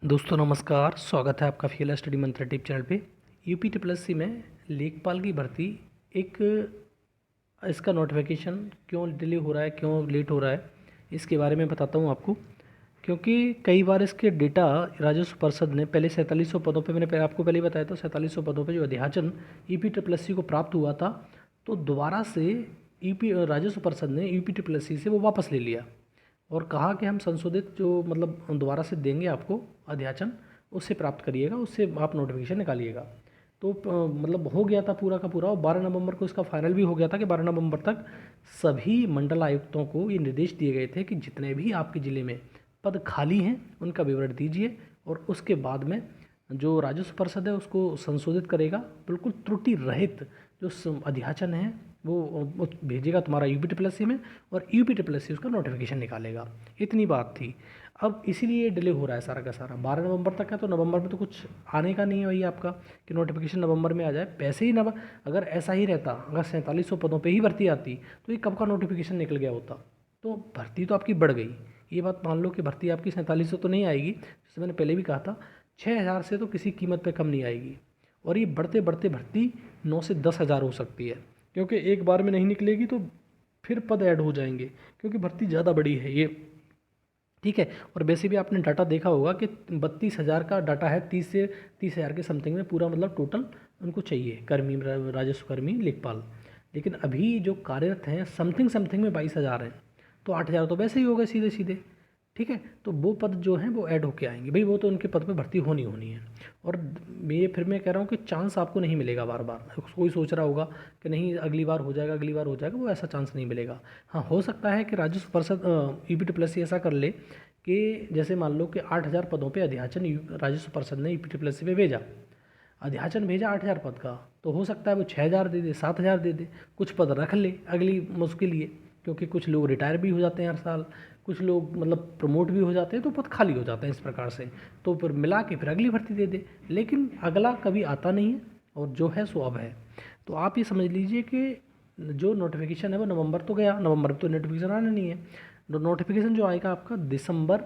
दोस्तों नमस्कार, स्वागत है आपका फील स्टडी मंत्र टिप चैनल पे। यूपी ट्रिपल सी में लेखपाल की भर्ती एक इसका नोटिफिकेशन क्यों डिले हो रहा है, क्यों लेट हो रहा है, इसके बारे में बताता हूँ आपको। क्योंकि कई बार इसके डेटा राजस्व परिषद ने पहले 4700 पदों पे, मैंने आपको पहले ही बताया था, 4700 पदों पे जो अध्याचन यूपी ट्रिपल सी को प्राप्त हुआ था, तो दोबारा से यूपी राजस्व परिषद ने यूपी ट्रिपल सी से वो वापस ले लिया और कहा कि हम संशोधित जो मतलब दोबारा से देंगे आपको अध्याचन, उससे प्राप्त करिएगा, उससे आप नोटिफिकेशन निकालिएगा। तो मतलब हो गया था पूरा का पूरा, और 12 नवंबर को इसका फाइनल भी हो गया था कि 12 नवंबर तक सभी मंडल आयुक्तों को ये निर्देश दिए गए थे कि जितने भी आपके ज़िले में पद खाली हैं उनका विवरण दीजिए, और उसके बाद में जो राजस्व परिषद है उसको संशोधित करेगा, बिल्कुल त्रुटि रहित जो अध्याचन है वो भेजेगा तुम्हारा यूपी ट्रिपल एस सी में, और यूपी ट्रिपल एस सी उसका नोटिफिकेशन निकालेगा। इतनी बात थी। अब इसीलिए डिले हो रहा है सारा का सारा। 12 नवंबर तक है, तो नवंबर में तो कुछ आने का नहीं है भैया आपका कि नोटिफिकेशन नवंबर में आ जाए। पैसे ही अगर ऐसा ही रहता, अगर 4700 पदों पे ही भर्ती आती, तो ये कब का नोटिफिकेशन निकल गया होता। तो भर्ती तो आपकी बढ़ गई, ये बात मान लो कि भर्ती आपकी 4700 तो नहीं आएगी, जैसे मैंने पहले भी कहा था, 6000 से तो किसी कीमत पे कम नहीं आएगी। और ये बढ़ते बढ़ते भर्ती 9 से 10 हज़ार हो सकती है, क्योंकि एक बार में नहीं निकलेगी तो फिर पद ऐड हो जाएंगे, क्योंकि भर्ती ज़्यादा बड़ी है ये। ठीक है। और वैसे भी आपने डाटा देखा होगा कि 32 हज़ार का डाटा है, 30 से 30 हज़ार के समथिंग में पूरा मतलब टोटल उनको चाहिए कर्मी, राजस्व कर्मी, लेखपाल। लेकिन अभी जो कार्यरत हैं समथिंग समथिंग में 22 हज़ार हैं, तो 8 हज़ार तो वैसे ही हो गए सीधे सीधे। ठीक है। तो वो पद जो हैं वो ऐड होके आएंगे भाई, वो तो उनके पद पे भर्ती होनी होनी है। और मैं कह रहा हूँ कि चांस आपको नहीं मिलेगा बार बार। कोई सोच रहा होगा कि नहीं अगली बार हो जाएगा, अगली बार हो जाएगा, वो ऐसा चांस नहीं मिलेगा। हाँ, हो सकता है कि राजस्व परिषद यूपी ट्रिपल एस सी ऐसा कर ले कि जैसे मान लो कि 8000 पदों पे अध्याचन राजस्व परिषद ने यूपी ट्रिपल एस सी पे भेजा, अध्याचन भेजा 8000 पद का, तो हो सकता है वो 6000 दे दे, 7000 दे दे, कुछ पद रख ले अगली मुश्किल लिए। क्योंकि कुछ लोग रिटायर भी हो जाते हैं हर साल, कुछ लोग मतलब प्रमोट भी हो जाते हैं, तो पद खाली हो जाते हैं इस प्रकार से। तो फिर मिला के फिर अगली भर्ती दे दे, लेकिन अगला कभी आता नहीं है, और जो है सो अब है। तो आप ये समझ लीजिए कि जो नोटिफिकेशन है वो नवंबर तो गया, नवंबर में तो नोटिफिकेशन आना नहीं है। नोटिफिकेशन जो आएगा आपका दिसंबर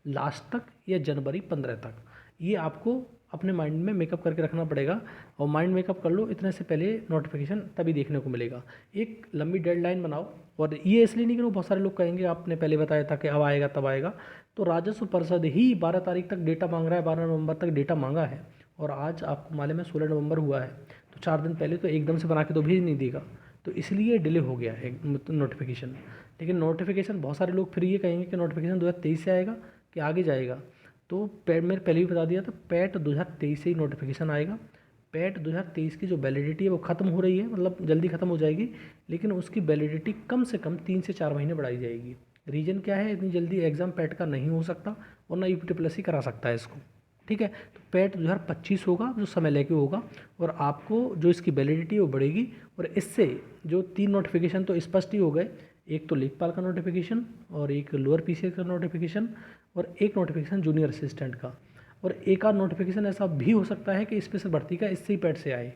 लास्ट तक या जनवरी 15 तक, ये आपको अपने माइंड में मेकअप करके रखना पड़ेगा। और माइंड मेकअप कर लो, इतने से पहले नोटिफिकेशन तभी देखने को मिलेगा। एक लंबी डेडलाइन बनाओ। और ये इसलिए नहीं कि बहुत सारे लोग कहेंगे आपने पहले बताया था कि अब आएगा तब आएगा। तो राजस्व परिषद ही 12 तारीख तक डेटा मांग रहा है, 12 नवंबर तक डेटा मांगा है, और आज आपको मालूम है 16 नवंबर हुआ है, तो 4 दिन पहले तो एकदम से बना के तो भेज नहीं देगा। तो इसलिए डिले हो गया है नोटिफिकेशन। लेकिन नोटिफिकेशन बहुत सारे लोग फिर ये कहेंगे कि नोटिफिकेशन 2023 से आएगा कि आगे जाएगा। तो पैट मैंने पहले भी बता दिया था, पैट 2023 से ही नोटिफिकेशन आएगा। पैट 2023 की जो वैलिडिटी है वो ख़त्म हो रही है, मतलब जल्दी ख़त्म हो जाएगी, लेकिन उसकी वैलिडिटी कम से कम 3 से 4 महीने बढ़ाई जाएगी। रीज़न क्या है, इतनी जल्दी एग्ज़ाम पैट का नहीं हो सकता, और ना यूपी ट्रिपल एस सी करा सकता है इसको। ठीक है। तो पैट 2025 होगा, जो समय लेके होगा, और आपको जो इसकी वैलिडिटी है वो बढ़ेगी। और इससे जो 3 नोटिफिकेशन तो स्पष्ट ही हो गए, एक तो लेखपाल का नोटिफिकेशन, और एक लोअर पीसीएस का नोटिफिकेशन, और एक नोटिफिकेशन जूनियर असिस्टेंट का। और एक आध नोटिफिकेशन ऐसा भी हो सकता है कि स्पेशल भर्ती का इससे ही पैट से आए।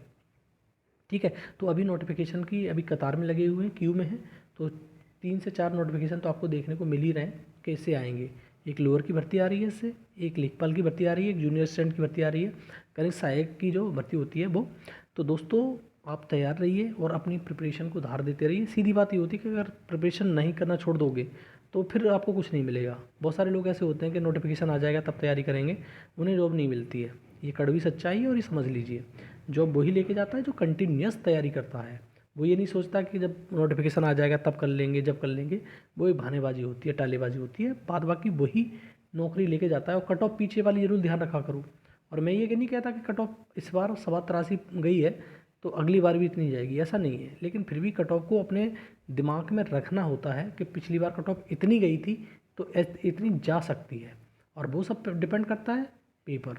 ठीक है। तो अभी नोटिफिकेशन की अभी कतार में लगे हुए हैं, क्यू में हैं। तो 3 से 4 नोटिफिकेशन तो आपको देखने को मिल ही रहे हैं कि इससे आएंगे। एक लोअर की भर्ती आ रही है इससे, एक लेखपाल की भर्ती आ रही है, एक जूनियर असिस्टेंट की भर्ती आ रही है, करेक्ट सहायक की जो भर्ती होती है वो। तो दोस्तों आप तैयार रहिए और अपनी प्रिपरेशन को धार देते रहिए। सीधी बात ये होती है कि अगर प्रिपरेशन नहीं करना छोड़ दोगे तो फिर आपको कुछ नहीं मिलेगा। बहुत सारे लोग ऐसे होते हैं कि नोटिफिकेशन आ जाएगा तब तैयारी करेंगे, उन्हें जॉब नहीं मिलती है। ये कड़वी सच्चाई है, और ये समझ लीजिए। जॉब वही लेके जाता है जो कंटिन्यूस तैयारी करता है। वो ये नहीं सोचता कि जब नोटिफिकेशन आ जाएगा तब कर लेंगे, जब कर लेंगे। वो ही बहानेबाजी होती है, टालेबाजी होती है। बाद बाकी वही नौकरी लेके जाता है। और कट ऑफ पीछे वाली जरूर ध्यान रखा करूँ। और मैं ये नहीं कहता कि कट ऑफ इस बार 87 गई है तो अगली बार भी इतनी जाएगी, ऐसा नहीं है। लेकिन फिर भी कट ऑफ को अपने दिमाग में रखना होता है कि पिछली बार कट ऑफ इतनी गई थी तो इतनी जा सकती है। और वो सब डिपेंड करता है पेपर।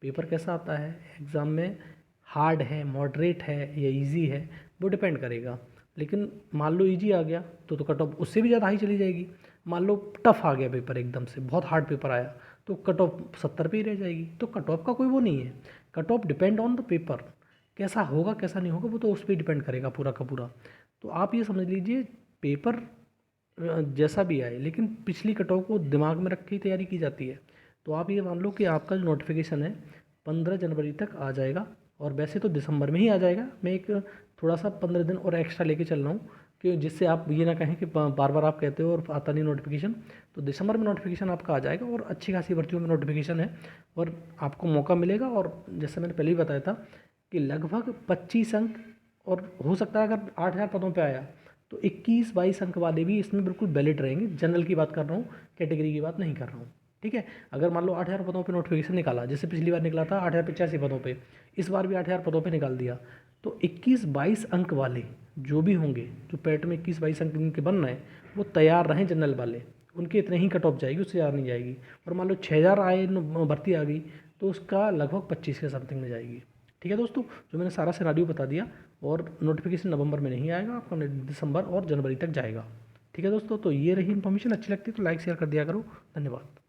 पेपर कैसा आता है एग्ज़ाम में, हार्ड है, मॉडरेट है या इजी है, वो डिपेंड करेगा। लेकिन मान लो इजी आ गया तो कट ऑफ उससे भी ज़्यादा हाई चली जाएगी। मान लो टफ आ गया पेपर, एकदम से बहुत हार्ड पेपर आया, तो कट ऑफ 70 पे ही रह जाएगी। तो कट ऑफ का कोई वो नहीं है। Cut off depend on the paper, कैसा होगा कैसा नहीं होगा वो तो उस पर डिपेंड करेगा पूरा का पूरा। तो आप ये समझ लीजिए पेपर जैसा भी आए, लेकिन पिछली कट ऑफ को दिमाग में रख के ही तैयारी की जाती है। तो आप ये मान लो कि आपका जो नोटिफिकेशन है 15 जनवरी तक आ जाएगा, और वैसे तो दिसंबर में ही आ जाएगा। मैं एक थोड़ा सा 15 दिन और एक्स्ट्रा लेके चल रहा हूँ कि जिससे आप ये ना कहें कि बार बार आप कहते हो और आता नहीं नोटिफिकेशन। तो दिसंबर में नोटिफिकेशन आपका आ जाएगा, और अच्छी खासी भर्तियों में नोटिफिकेशन है, और आपको मौका मिलेगा। और जैसे मैंने पहले ही बताया था कि लगभग 25 अंक, और हो सकता है अगर 8,000 पदों पे आया तो 21-22 अंक वाले भी इसमें बिल्कुल वैलिड रहेंगे। जनरल की बात कर रहा हूँ, कैटेगरी की बात नहीं कर रहा हूँ। ठीक है, अगर मान लो 8,000 पदों पे नोटिफिकेशन निकाला, जैसे पिछली बार निकला था 8,085 पदों पे, इस बार भी 8,000 पदों पे निकाल दिया, तो 21-22 अंक वाले जो भी होंगे, जो पैट में 21-22 अंक जिनके बन रहे हैं, वो तैयार रहें। जनरल वाले उनके इतने ही कट ऑफ जाएगी, उससे ज़्यादा नहीं जाएगी। और मान लो 6,000 आए भर्ती आ गई, तो उसका लगभग 25 के समथिंग में जाएगी। ठीक है दोस्तों, जो मैंने सारा सिनारियो बता दिया, और नोटिफिकेशन नवंबर में नहीं आएगा, आपका दिसंबर और जनवरी तक जाएगा। ठीक है दोस्तों, तो ये रही इन्फॉर्मेशन। अच्छी लगती है तो लाइक शेयर कर दिया करो। धन्यवाद।